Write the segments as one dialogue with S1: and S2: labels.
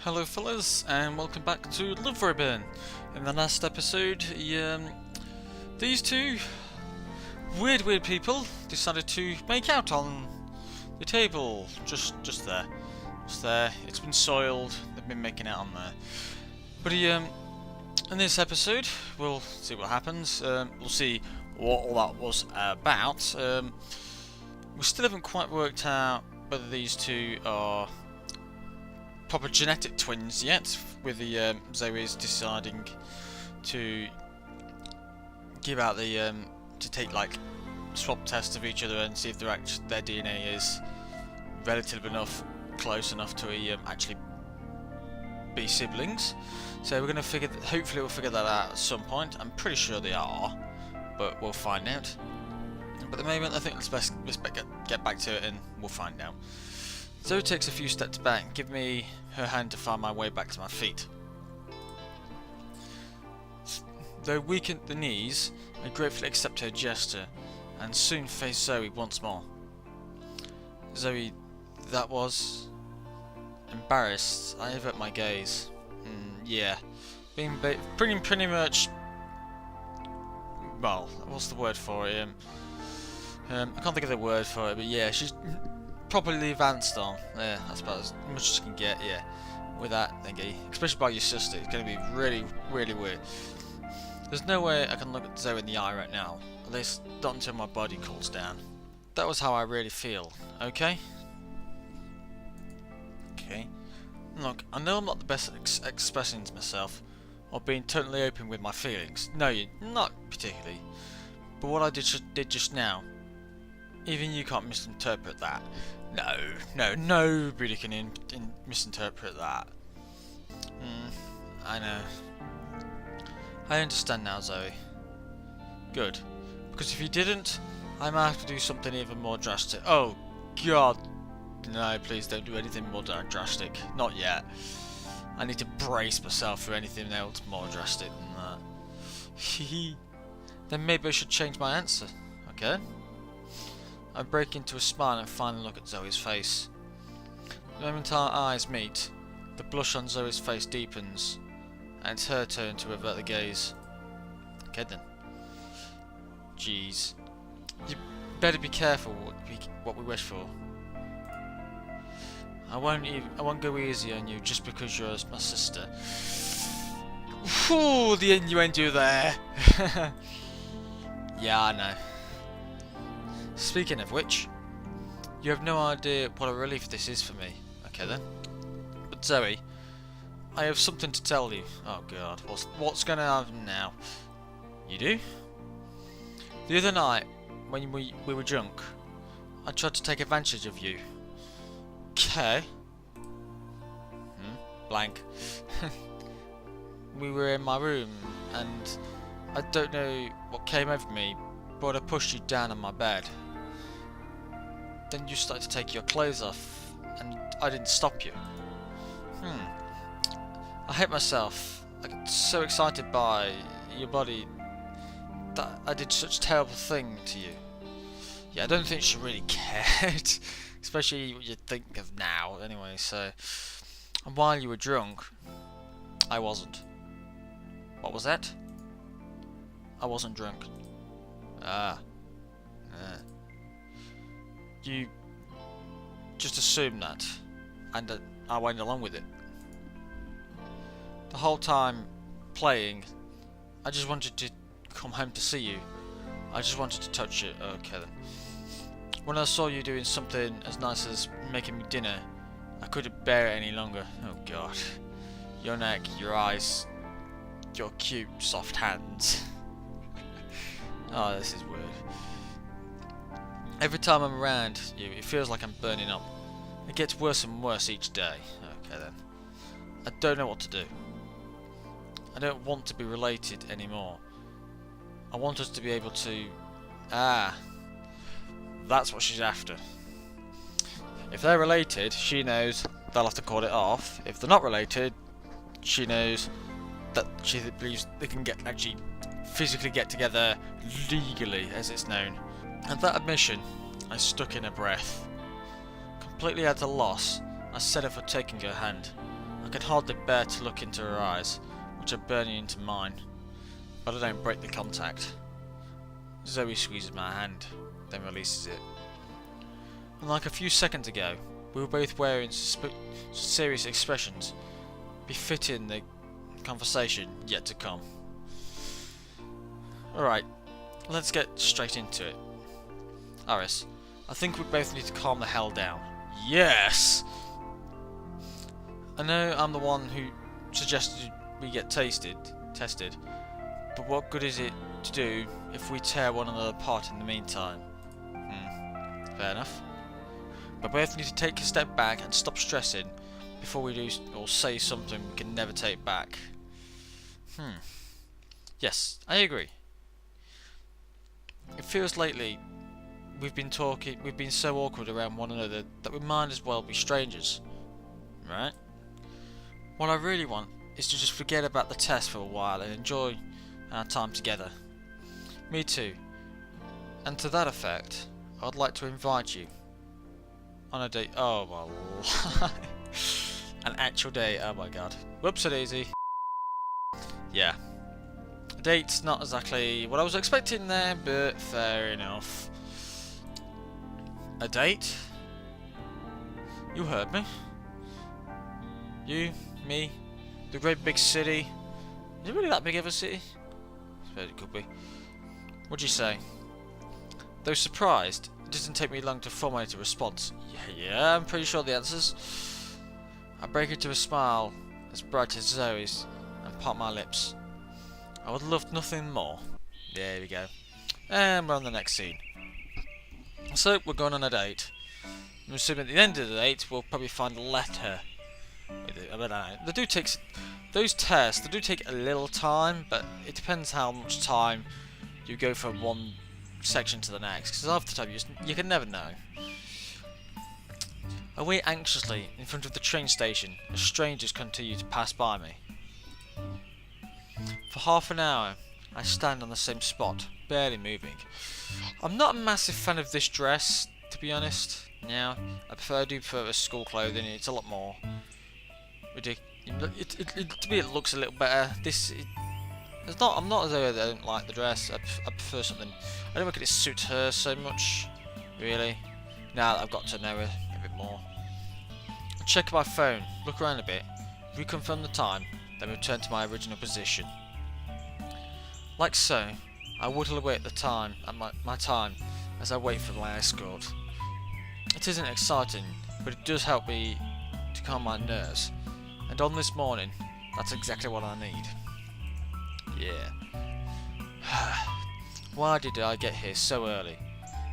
S1: Hello fellas, and welcome back to Live Ribbon. In the last episode, these two weird people decided to make out on the table. Just there. Just there. It's been soiled, they've been making out on there. But in this episode, we'll see what happens. We'll see what all that was about. We still haven't quite worked out whether these two are proper genetic twins yet, with the Zoey's deciding to give out the to take like swab tests of each other and see if their DNA is relative enough, close enough to actually be siblings. So we're going to hopefully we'll figure that out at some point. I'm pretty sure they are, but we'll find out. But at the moment, I think let's get back to it and we'll find out. Zoey takes a few steps back and gives me her hand to find my way back to my feet. Though weak at the knees, I gratefully accept her gesture and soon face Zoey once more. Zoey, that was... Embarrassed, I avert my gaze. Yeah, being pretty much... Well, what's the word for it? I can't think of the word for it, but yeah, she's properly advanced on. Yeah, I suppose as much as you can get. Yeah, with that thingy, especially by your sister, it's going to be really weird. There's no way I can look at Zoey in the eye right now. At least not until my body cools down. That was how I really feel. Okay. Okay. Look, I know I'm not the best at expressing myself or being totally open with my feelings. No, you're not particularly. But what I did just now, even you can't misinterpret that. No, nobody can misinterpret that. I know. I understand now, Zoey. Good. Because if you didn't, I might have to do something even more drastic. Oh, God. No, please don't do anything more drastic. Not yet. I need to brace myself for anything else more drastic than that. Then maybe I should change my answer. Okay? I break into a smile and finally look at Zoey's face. The moment our eyes meet, the blush on Zoey's face deepens, and it's her turn to avert the gaze. Okay then. Jeez. You better be careful what we wish for. I won't go easy on you just because you're my sister. Ooh, the innuendo there. Yeah, I know. Speaking of which, you have no idea what a relief this is for me. Okay then. But Zoey, I have something to tell you. Oh God, what's going to happen now? You do? The other night, when we were drunk, I tried to take advantage of you. Okay. Blank. We were in my room, and I don't know what came over me, but I pushed you down on my bed. Then you started to take your clothes off, and I didn't stop you. I hate myself. I got so excited by your body that I did such a terrible thing to you. Yeah, I don't think she really cared, especially what you think of now. Anyway, so and while you were drunk, I wasn't. What was that? I wasn't drunk. You just assumed that, and I went along with it. The whole time playing, I just wanted to come home to see you. I just wanted to touch you. Okay then. When I saw you doing something as nice as making me dinner, I couldn't bear it any longer. Oh God. Your neck, your eyes, your cute, soft hands. Oh, this is weird. Every time I'm around you, it feels like I'm burning up. It gets worse and worse each day. Okay then. I don't know what to do. I don't want to be related anymore. I want us to be able to... That's what she's after. If they're related, she knows they'll have to call it off. If they're not related, she knows that she believes they can actually physically get together legally, as it's known. At that admission, I stuck in a breath. Completely at a loss, I set her for taking her hand. I can hardly bear to look into her eyes, which are burning into mine, but I don't break the contact. Zoey squeezes my hand, then releases it. And like a few seconds ago, we were both wearing serious expressions, befitting the conversation yet to come. Alright, let's get straight into it. Aris, I think we both need to calm the hell down. Yes! I know I'm the one who suggested we get tested, but what good is it to do if we tear one another apart in the meantime? Fair enough. We both need to take a step back and stop stressing before we do or say something we can never take back. Yes, I agree. It feels lately we've been so awkward around one another that we might as well be strangers, right? What I really want is to just forget about the test for a while and enjoy our time together. Me too. And to that effect, I'd like to invite you on a date. Oh my an actual date, oh my god. Whoops-a-daisy. Yeah. A date's not exactly what I was expecting there, but fair enough. A date? You heard me. You, me, the great big city. Is it really that big of a city? I suppose it could be. What'd you say? Though surprised, it doesn't take me long to formulate a response. Yeah, I'm pretty sure the answers. I break into a smile as bright as Zoe's and part my lips. I would love nothing more. There we go. And we're on the next scene. So, we're going on a date. I'm assuming at the end of the date, we'll probably find a letter. I don't know. They do take those tests. They do take a little time, but it depends how much time you go from one section to the next. Because half the time you can never know. I wait anxiously in front of the train station as strangers continue to pass by me. For half an hour, I stand on the same spot, barely moving. I'm not a massive fan of this dress, to be honest. Now, I do prefer school clothing. It's a lot more ridiculous. To me, it looks a little better. I'm not as though I don't like the dress. I prefer something. I don't think it suits her so much, really. Now that I've got to know her a bit more. I check my phone, look around a bit, reconfirm the time, then return to my original position. Like so, I whittle away at the time, at my time, as I wait for my escort. It isn't exciting, but it does help me to calm my nerves. And on this morning, that's exactly what I need. Yeah. Why did I get here so early?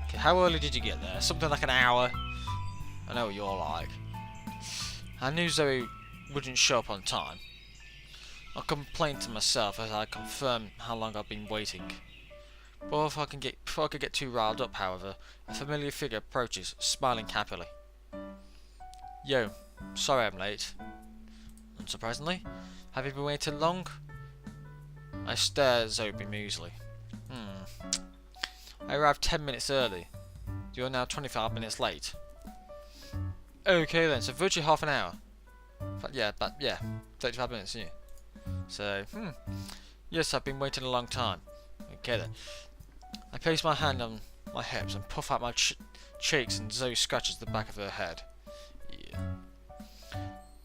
S1: Okay, how early did you get there? Something like an hour? I know what you're like. I knew Zoey wouldn't show up on time. I complained to myself as I confirmed how long I've been waiting. Before I could get too riled up, however, a familiar figure approaches, smiling happily. Yo, sorry I'm late. Unsurprisingly, have you been waiting long? I stare at Zoey bemusely. I arrived 10 minutes early. You're now 25 minutes late. Okay then, so virtually half an hour. Yeah, 35 minutes, yeah. So, yes, I've been waiting a long time. Okay then. I place my hand on my hips and puff out my cheeks, and Zoe scratches the back of her head. Yeah.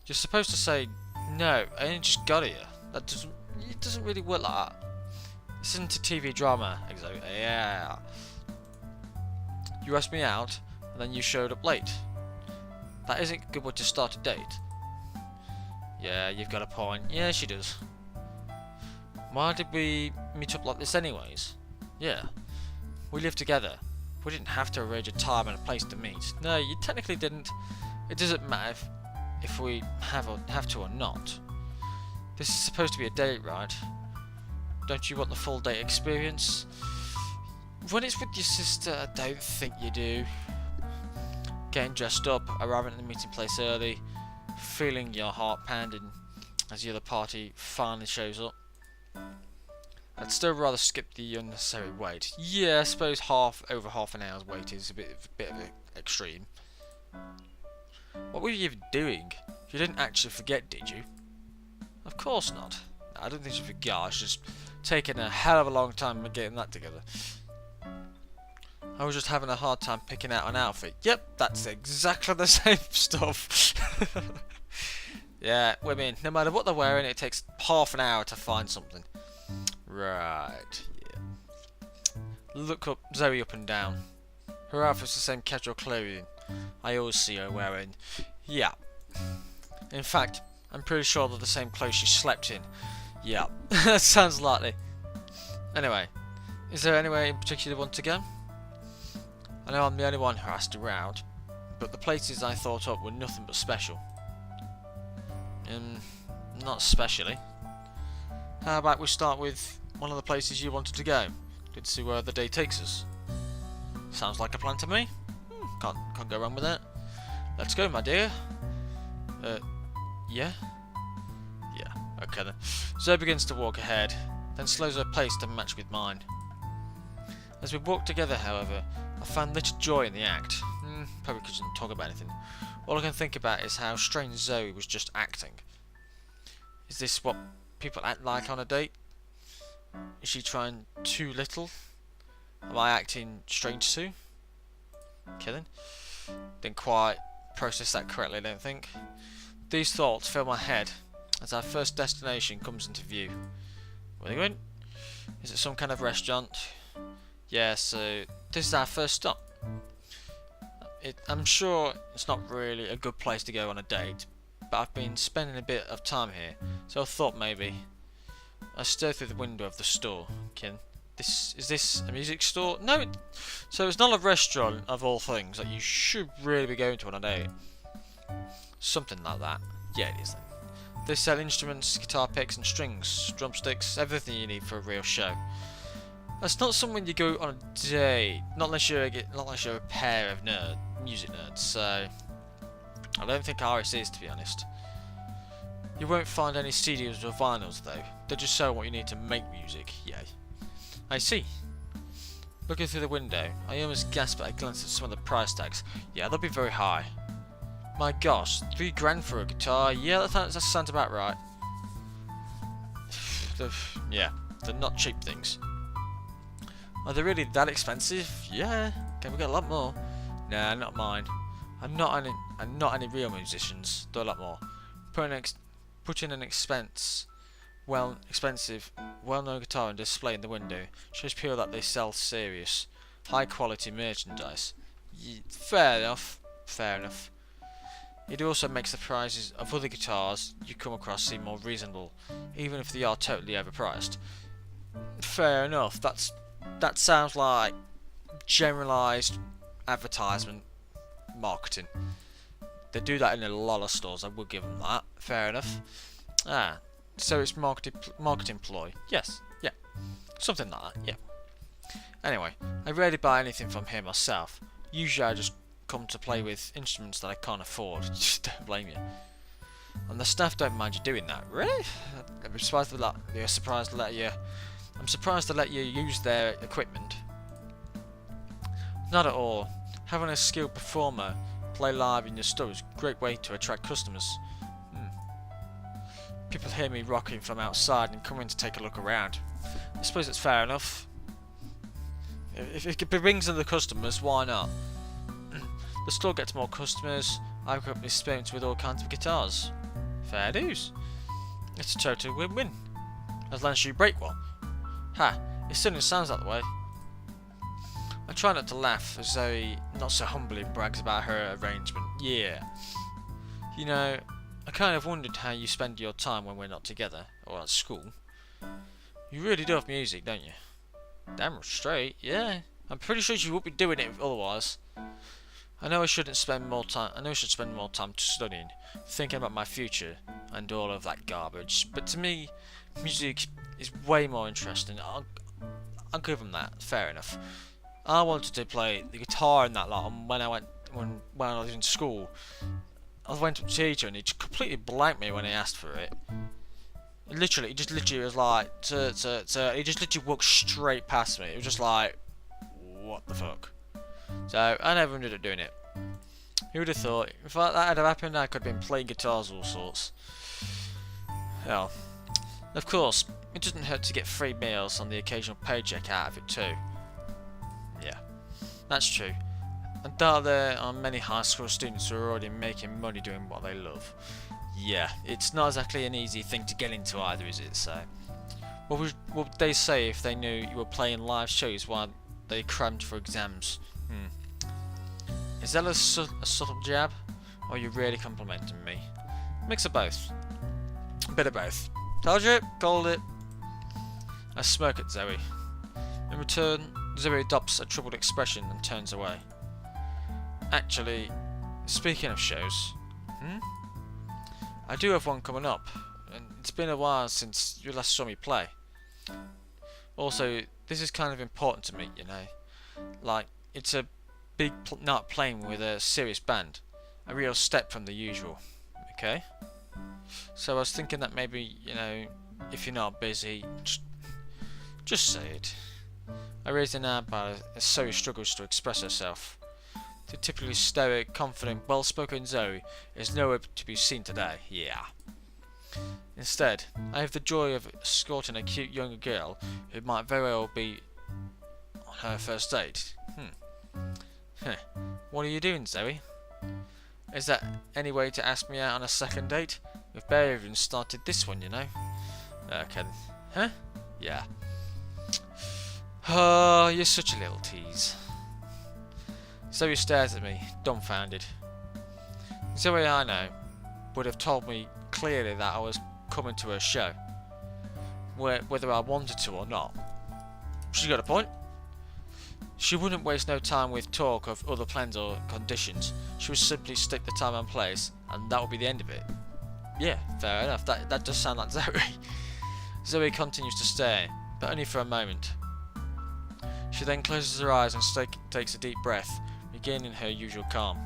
S1: You're supposed to say, no, I only just got here. It doesn't really work like that. This isn't a TV drama, Zoe. Yeah. You asked me out, and then you showed up late. That isn't a good way to start a date. Yeah, you've got a point. Yeah, she does. Why did we meet up like this anyways? Yeah. We live together. We didn't have to arrange a time and a place to meet. No, you technically didn't. It doesn't matter if we have to or not. This is supposed to be a date, right? Don't you want the full date experience? When it's with your sister, I don't think you do. Getting dressed up, arriving at the meeting place early, feeling your heart pounding as the other party finally shows up. I'd still rather skip the unnecessary wait. Yeah, I suppose over half an hour's wait is a bit of an extreme. What were you even doing? You didn't actually forget, did you? Of course not. No, I don't think she forgot. It's just taking a hell of a long time getting that together. I was just having a hard time picking out an outfit. Yep, that's exactly the same stuff. Yeah, women, no matter what they're wearing, it takes half an hour to find something. Right, yeah. Look up Zoey up and down. Her outfit's the same casual clothing I always see her wearing. Yeah. In fact, I'm pretty sure they're the same clothes she slept in. Yeah, that sounds likely. Anyway, is there anywhere in particular you want to go? I know I'm the only one who asked around, but the places I thought up were nothing but special. Not especially. How about we start with one of the places you wanted to go? Let's see where the day takes us. Sounds like a plan to me. Can't go wrong with that. Let's go, my dear. Yeah? Yeah, okay then. Zoe begins to walk ahead, then slows her pace to match with mine. As we walk together, however, I found little joy in the act. Probably couldn't talk about anything. All I can think about is how strange Zoe was just acting. Is this what people act like on a date? Is she trying too little? Am I acting strange too? Kidding? Didn't quite process that correctly, I don't think. These thoughts fill my head as our first destination comes into view. Where are they going? Is it some kind of restaurant? Yeah, so this is our first stop. I'm sure it's not really a good place to go on a date, but I've been spending a bit of time here, so I thought maybe. I stared through the window of the store. Is this a music store? No, so it's not a restaurant of all things that you should really be going to on a date. Something like that. Yeah, it is then. They sell instruments, guitar picks and strings, drumsticks, everything you need for a real show. That's not something you go on a date, not unless you're a pair of music nerds. So I don't think ours is, to be honest. You won't find any CDs or vinyls though. They just sell what you need to make music. Yay. I see. Looking through the window, I almost gasped at a glance at some of the price tags. Yeah, they'll be very high. My gosh, $3 grand for a guitar. Yeah, that sounds about right. Yeah, they're not cheap things. Are they really that expensive? Yeah. Can we get a lot more? Nah, not mine. I'm not any real musicians. They're a lot more. Putting an expensive, well-known guitar on display in the window shows people that they sell serious, high-quality merchandise. Fair enough. Fair enough. It also makes the prices of other guitars you come across seem more reasonable, even if they are totally overpriced. Fair enough. That sounds like generalised advertisement marketing. They do that in a lot of stores, I will give them that. Fair enough. So it's marketing ploy. Yes, yeah. Something like that, yeah. Anyway, I rarely buy anything from here myself. Usually I just come to play with instruments that I can't afford. Just don't blame you. And the staff don't mind you doing that. Really? I'm surprised to let you use their equipment. Not at all. Having a skilled performer play live in your store is a great way to attract customers. People hear me rocking from outside and come in to take a look around. I suppose it's fair enough. If it brings in the customers, why not? The store gets more customers. I've got experience with all kinds of guitars. Fair dues. It's a total win-win. As long as you break one. Ha! It certainly sounds that way. I try not to laugh as Zoe not so humbly brags about her arrangement. Yeah. You know, I kind of wondered how you spend your time when we're not together, or at school. You really do have music, don't you? Damn straight, yeah. I'm pretty sure you would be doing it otherwise. I know I should spend more time studying, thinking about my future, and all of that garbage. But to me, music is way more interesting. I'll give them that. Fair enough. I wanted to play the guitar in that lot, and when I was in school, I went to a teacher and he just completely blanked me when he asked for it. He just literally was like, he just literally walked straight past me. It was just like, what the fuck? So I never ended up doing it. Who would have thought? If that had happened, I could have been playing guitars all sorts. Well, of course, it doesn't hurt to get free meals and the occasional paycheck out of it too. Yeah, that's true. And there are many high school students who are already making money doing what they love. Yeah, it's not exactly an easy thing to get into either, is it? So, what would they say if they knew you were playing live shows while they crammed for exams? Is that a subtle jab, or are you really complimenting me? Mix of both. A bit of both. Told you, called it. I smirk at Zoey. In return, Zoey adopts a troubled expression and turns away. Actually, speaking of shows, I do have one coming up, and it's been a while since you last saw me play. Also, this is kind of important to me, you know. Like, it's a big night playing with a serious band, a real step from the usual, okay? So I was thinking that maybe, you know, if you're not busy, just say it. I raised an eyebrow as Zoey struggles to express herself. The typically stoic, confident, well-spoken Zoey is nowhere to be seen today, yeah. Instead, I have the joy of escorting a cute younger girl who might very well be on her first date. What are you doing, Zoey? Is that any way to ask me out on a second date? We've barely even started this one, you know. Okay. Huh? Yeah. Oh, you're such a little tease. Zoey stares at me, dumbfounded. Zoey I know would have told me clearly that I was coming to her show, whether I wanted to or not. She got a point. She wouldn't waste no time with talk of other plans or conditions. She would simply stick the time and place, and that would be the end of it. Yeah, fair enough. That does sound like Zoey. Zoey continues to stare, but only for a moment. She then closes her eyes and takes a deep breath, regaining her usual calm.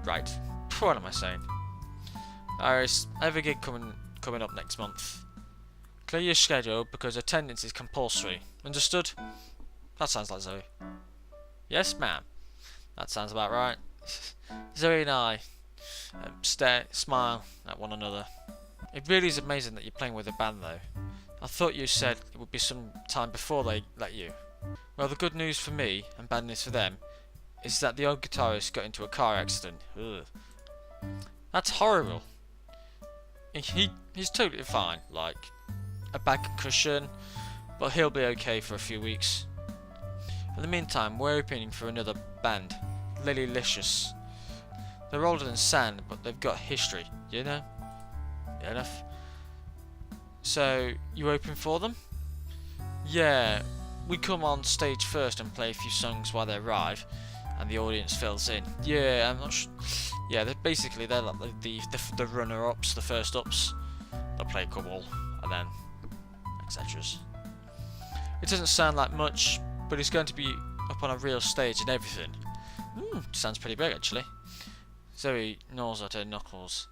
S1: Right, what am I saying? Iris, I have a gig coming up next month. Clear your schedule because attendance is compulsory. Understood? That sounds like Zoey. Yes, ma'am. That sounds about right. Zoey and I smile at one another. It really is amazing that you're playing with a band, though. I thought you said it would be some time before they let you. Well, the good news for me, and bad news for them, is that the old guitarist got into a car accident. Ugh. That's horrible. He's totally fine, like a bad concussion, but he'll be okay for a few weeks. In the meantime, we're opening for another band, Lilylicious. They're older than Sand, but they've got history, you know? Yeah, enough. So, you open for them? Yeah, we come on stage first and play a few songs while they arrive, and the audience fills in. Yeah, I'm not sure. Yeah, they're like the runner-ups, the first-ups. They'll play a couple, and then etc. It doesn't sound like much, but it's going to be up on a real stage and everything. Sounds pretty big, actually. Zoey gnaws at her knuckles.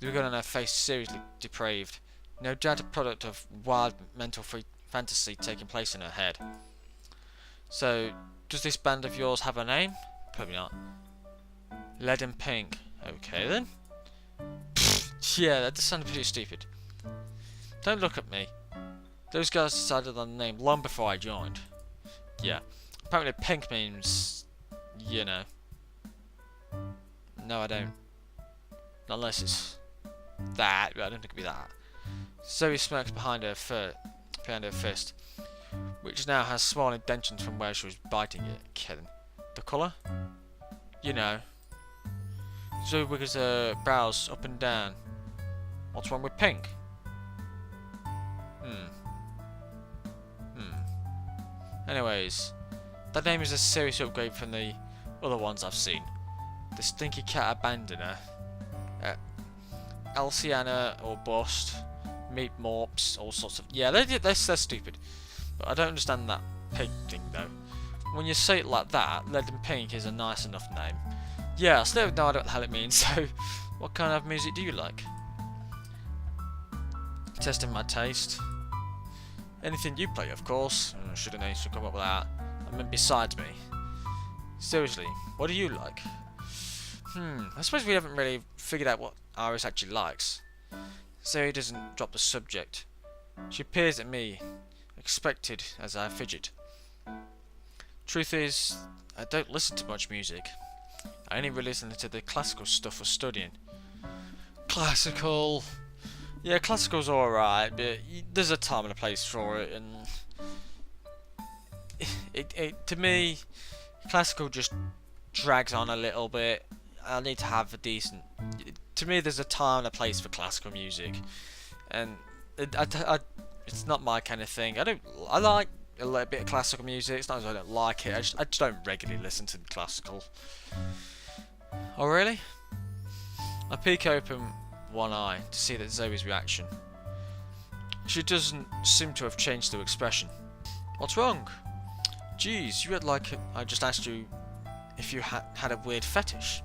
S1: The look on her face seriously depraved. No doubt a product of wild mental fantasy taking place in her head. So, does this band of yours have a name? Probably not. Lead and Pink. Okay then. Yeah, that does sound pretty stupid. Don't look at me. Those guys decided on the name long before I joined. Yeah. Apparently pink means, you know. No, I don't. Not unless it's that, but I don't think it'd be that. Zoey smirks behind her fist, which now has small indentions from where she was biting it. Kidding. The colour? You know. Zoey wiggles her brows up and down. What's wrong with pink? Anyways, that name is a serious upgrade from the other ones I've seen. The Stinky Cat Abandoner, Alciana or Bust, Meat Morps, all sorts of... Yeah, they're stupid. But I don't understand that pink thing though. When you say it like that, Lead and Pink is a nice enough name. Yeah, I still have no idea what the hell it means, so what kind of music do you like? Testing my taste. Anything you play, of course. I should have known to come up with that. I mean, besides me. Seriously, what do you like? I suppose we haven't really figured out what Iris actually likes. Zoe doesn't drop the subject. She peers at me, expected as I fidget. Truth is, I don't listen to much music. I only really listen to the classical stuff for studying. Classical... Yeah, classical's alright, but there's a time and a place for it, and... to me, classical just drags on a little bit. I need to have a decent... To me, there's a time and a place for classical music, and it's not my kind of thing. I like a little bit of classical music. It's not as I don't like it. I just don't regularly listen to classical. Oh really? I peek open one eye to see that Zoe's reaction. She doesn't seem to have changed her expression. What's wrong? Geez, you had like I just asked you if you had a weird fetish.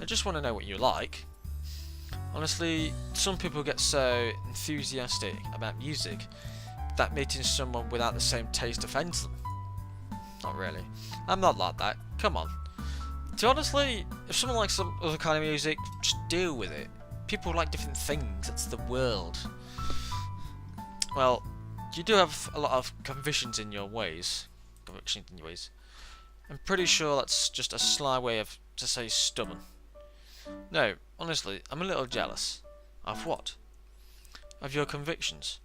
S1: I just want to know what you like. Honestly, some people get so enthusiastic about music that meeting someone without the same taste offends them. Not really. I'm not like that. Come on. To honestly, if someone likes some other kind of music, just deal with it. People like different things. It's the world. Well, you do have a lot of convictions in your ways. I'm pretty sure that's just a sly way to say stubborn. No, honestly, I'm a little jealous. Of what? Of your convictions.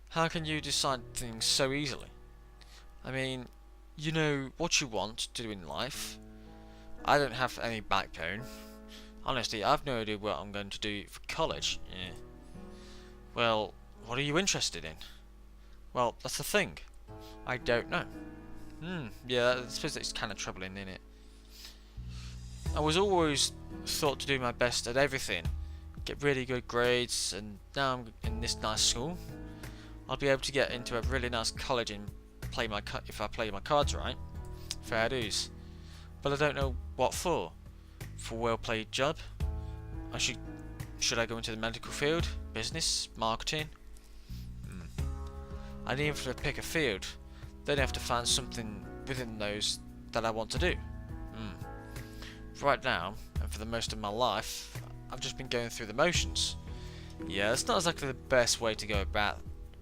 S1: How can you decide things so easily? I mean, you know what you want to do in life. I don't have any backbone. Honestly, I've no idea what I'm going to do for college. Yeah. Well, what are you interested in? Well, that's the thing. I don't know. Yeah, I suppose it's kind of troubling, isn't it? I was always thought to do my best at everything, get really good grades, and now I'm in this nice school. I'll be able to get into a really nice college and if I play my cards right. Fair dues. But I don't know what for. For a well-played job? Should I go into the medical field? Business? Marketing? I need to pick a field. Then I have to find something within those that I want to do. Right now, and for the most of my life, I've just been going through the motions. Yeah, it's not exactly the best way to go about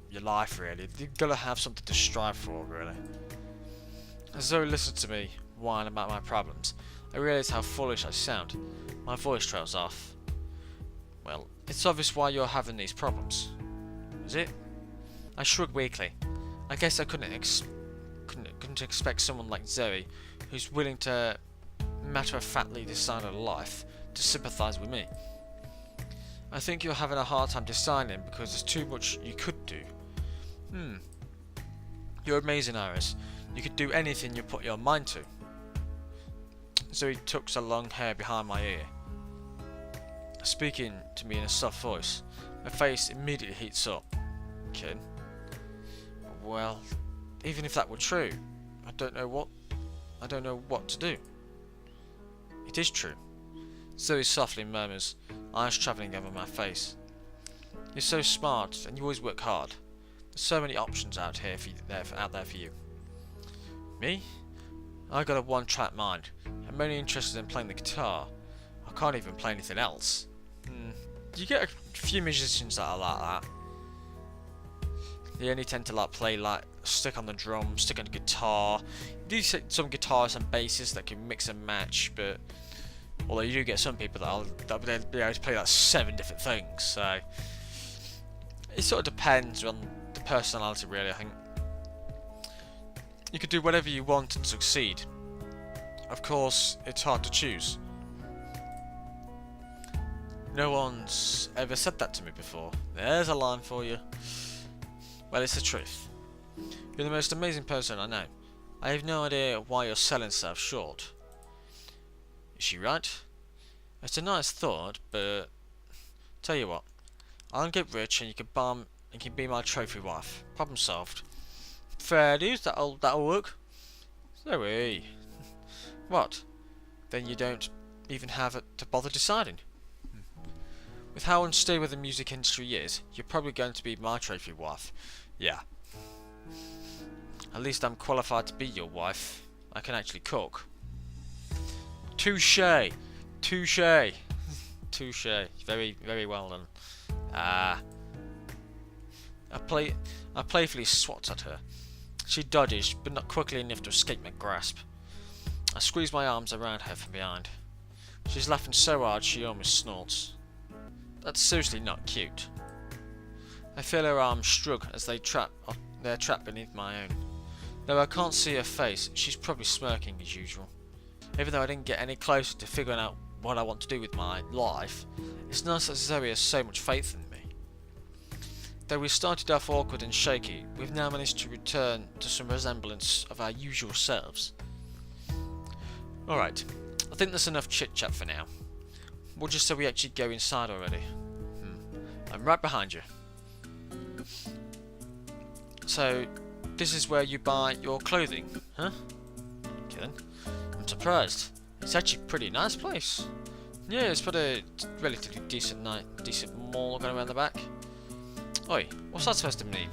S1: your life, really. You've got to have something to strive for, really. As Zoe listened to me whine about my problems, I realised how foolish I sound. My voice trails off. Well, it's obvious why you're having these problems. Is it? I shrugged weakly. I guess I couldn't expect someone like Zoe, who's willing to matter-of-factly decide on life, to sympathise with me. I think you're having a hard time deciding because there's too much you could do. You're amazing, Iris. You could do anything you put your mind to. Zoe tucks her long hair behind my ear, speaking to me in a soft voice. My face immediately heats up. Kid. Well, even if that were true, I don't know what to do. It is true. Zoe softly murmurs, eyes travelling over my face. You're so smart, and you always work hard. There's so many options out there for you. Me? I got a one-track mind. I'm only interested in playing the guitar. I can't even play anything else. You get a few musicians that are like that. They only tend to play stick on the drum, stick on the guitar. You do see some guitarists and bassists that can mix and match, but although you do get some people that'll be able to play 7 different things. So it sort of depends on the personality, really. I think you could do whatever you want and succeed. Of course, it's hard to choose. No one's ever said that to me before. There's a line for you. Well, it's the truth. You're the most amazing person I know. I have no idea why you're selling yourself short. Is she right? It's a nice thought, but tell you what, I'll get rich and you can be my trophy wife. Problem solved. Fair dues, that'll work. Zoey. What? Then you don't even have to bother deciding. With how unstable the music industry is, you're probably going to be my trophy wife. Yeah. At least I'm qualified to be your wife. I can actually cook. Touche! Touche! Touche. Very, very well done. I playfully swats at her. She dodges, but not quickly enough to escape my grasp. I squeeze my arms around her from behind. She's laughing so hard she almost snorts. That's seriously not cute. I feel her arms shrug as they're trapped beneath my own. Though I can't see her face, she's probably smirking as usual. Even though I didn't get any closer to figuring out what I want to do with my life, it's nice that Zoey has so much faith in me. Though we started off awkward and shaky, we've now managed to return to some resemblance of our usual selves. Alright, I think that's enough chit chat for now. We'll just say we actually go inside already. I'm right behind you. So, this is where you buy your clothing, huh? Okay then. I'm surprised. It's actually a pretty nice place. Yeah, it's got a relatively decent mall going around the back. Oi, what's that supposed to mean?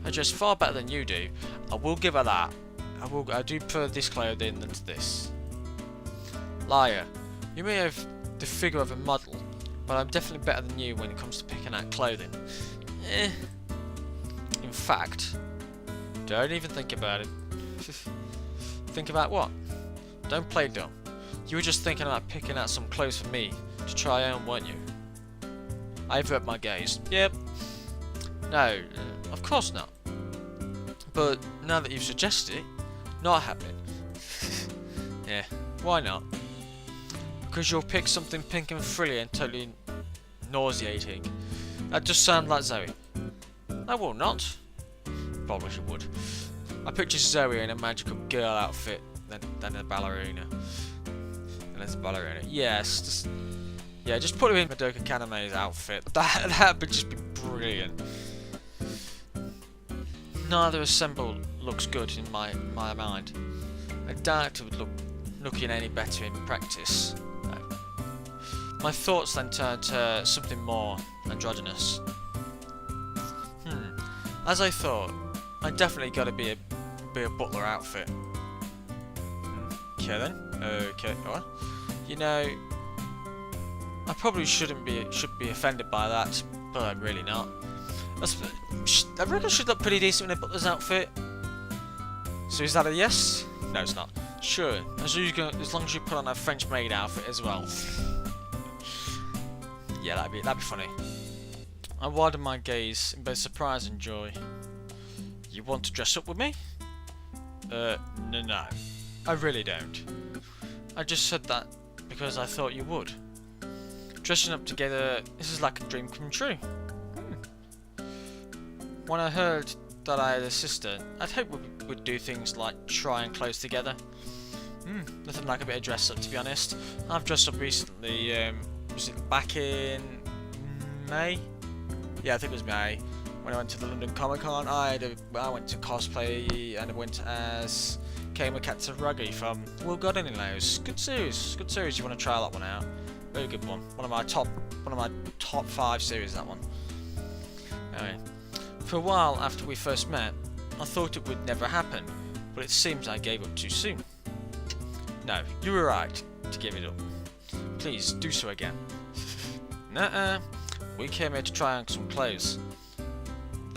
S1: I dress far better than you do. I will give her that. I do prefer this clothing than to this. Liar. You may have the figure of a model, but I'm definitely better than you when it comes to picking out clothing. In fact, don't even think about it. Think about what? Don't play dumb. You were just thinking about picking out some clothes for me to try on, weren't you? I avert my gaze. Yep. No, of course not. But now that you've suggested it, not happening. Yeah, why not? Because you'll pick something pink and frilly and totally nauseating. That just sounds like Zoey. I will not. Probably she would. I picture Zoey in a magical girl outfit, then a ballerina. And there's a ballerina. Yes, just put her in Madoka Kaname's outfit. That would just be brilliant. Neither assemble looks good in my mind. I doubt it would looking any better in practice. No. My thoughts then turn to something more androgynous. As I thought, I definitely got to be a butler outfit. Okay then. Okay. What? You know, I probably should be offended by that, but I'm really not. I reckon I should look pretty decent in a butler's outfit. So is that a yes? No, it's not. Sure, as long as you put on a French-made outfit as well. Yeah, that'd be funny. I widen my gaze in both surprise and joy. You want to dress up with me? No. I really don't. I just said that because I thought you would. Dressing up together, this is like a dream come true. When I heard that I had a sister, I'd hoped we'd do things like try and close together. Nothing like a bit of dress up, to be honest. I've dressed up recently, was it back in May? Yeah, I think it was May. When I went to the London Comic Con, I went to cosplay and I went as Keima Katsuragi from World God Only Knows. Good series. You want to try that one out? Very good one. One of my top 5 series. That one. Anyway, for a while after we first met, I thought it would never happen, but it seems I gave up too soon. No, you were right to give it up. Please do so again. Nuh-uh. We came here to try on some clothes.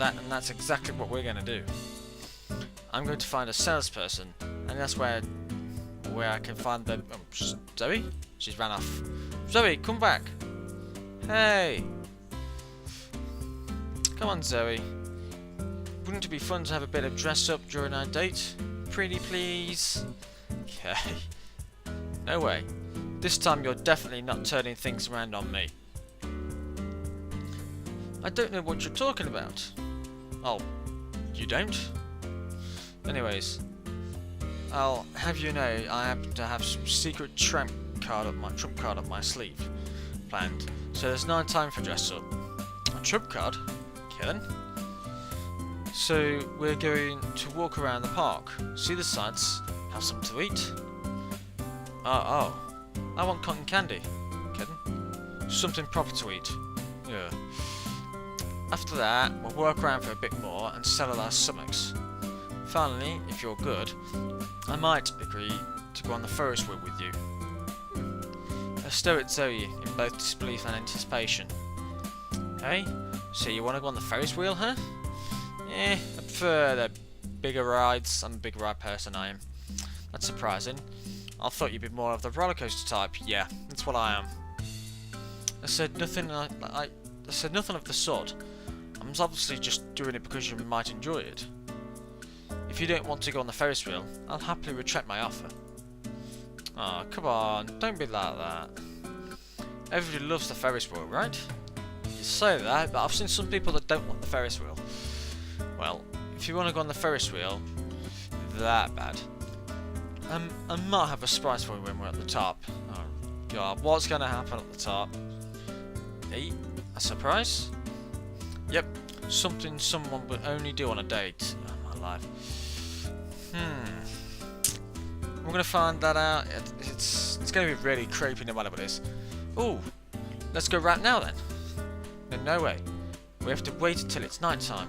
S1: And that's exactly what we're going to do. I'm going to find a salesperson, and that's where I can find the... Zoey? She's ran off. Zoey, come back! Hey! Come on, Zoey. Wouldn't it be fun to have a bit of dress up during our date? Pretty please? Okay. No way. This time you're definitely not turning things around on me. I don't know what you're talking about. Oh, you don't? Anyways, I'll have you know I happen to have some secret trump card up my sleeve planned, so there's no time for dress up. A trump card? Okay then. So we're going to walk around the park, see the sights, have something to eat. Oh, I want cotton candy. Okay then. Something proper to eat. Yeah. After that, we'll work around for a bit more and settle our stomachs. Finally, if you're good, I might agree to to go on the Ferris wheel with you. I stare at Zoey in both disbelief and anticipation. Hey, so you want to go on the Ferris wheel, huh? I prefer the bigger rides. I'm a big ride person, I am. That's surprising. I thought you'd be more of the roller coaster type. Yeah, that's what I am. I said nothing. I said nothing of the sort. I'm obviously just doing it because you might enjoy it. If you don't want to go on the Ferris wheel, I'll happily retract my offer. Oh, come on, don't be like that. Everybody loves the Ferris wheel, right? You say that, but I've seen some people that don't want the Ferris wheel. Well, if you want to go on the Ferris wheel, that bad. I might have a surprise for you when we're at the top. Oh god, what's going to happen at the top? A surprise? Yep, something someone would only do on a date. Oh my life. We're going to find that out. It's going to be really creepy no matter what it is. Ooh, let's go right now then. No way. We have to wait until it's night time.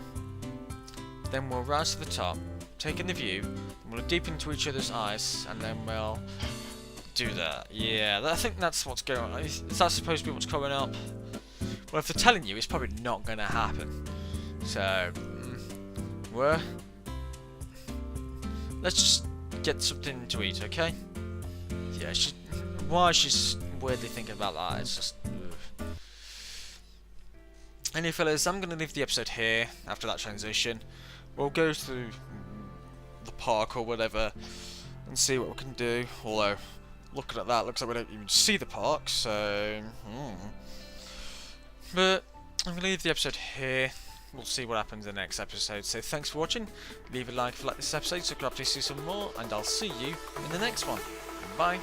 S1: Then we'll rise to the top, take in the view, and we'll look deep into each other's eyes, and then we'll do that. Yeah, I think that's what's going on. Is that supposed to be what's coming up? Well, if they're telling you, it's probably not going to happen. So, let's just get something to eat, okay? Yeah, why she's weirdly thinking about that, it's just... Ugh. Anyway, fellas, I'm going to leave the episode here after that transition. We'll go through the park or whatever and see what we can do. Although, looking at that, looks like we don't even see the park, so... But, I'm going to leave the episode here. We'll see what happens in the next episode. So thanks for watching. Leave a like if you like this episode, subscribe to see some more, and I'll see you in the next one. Bye.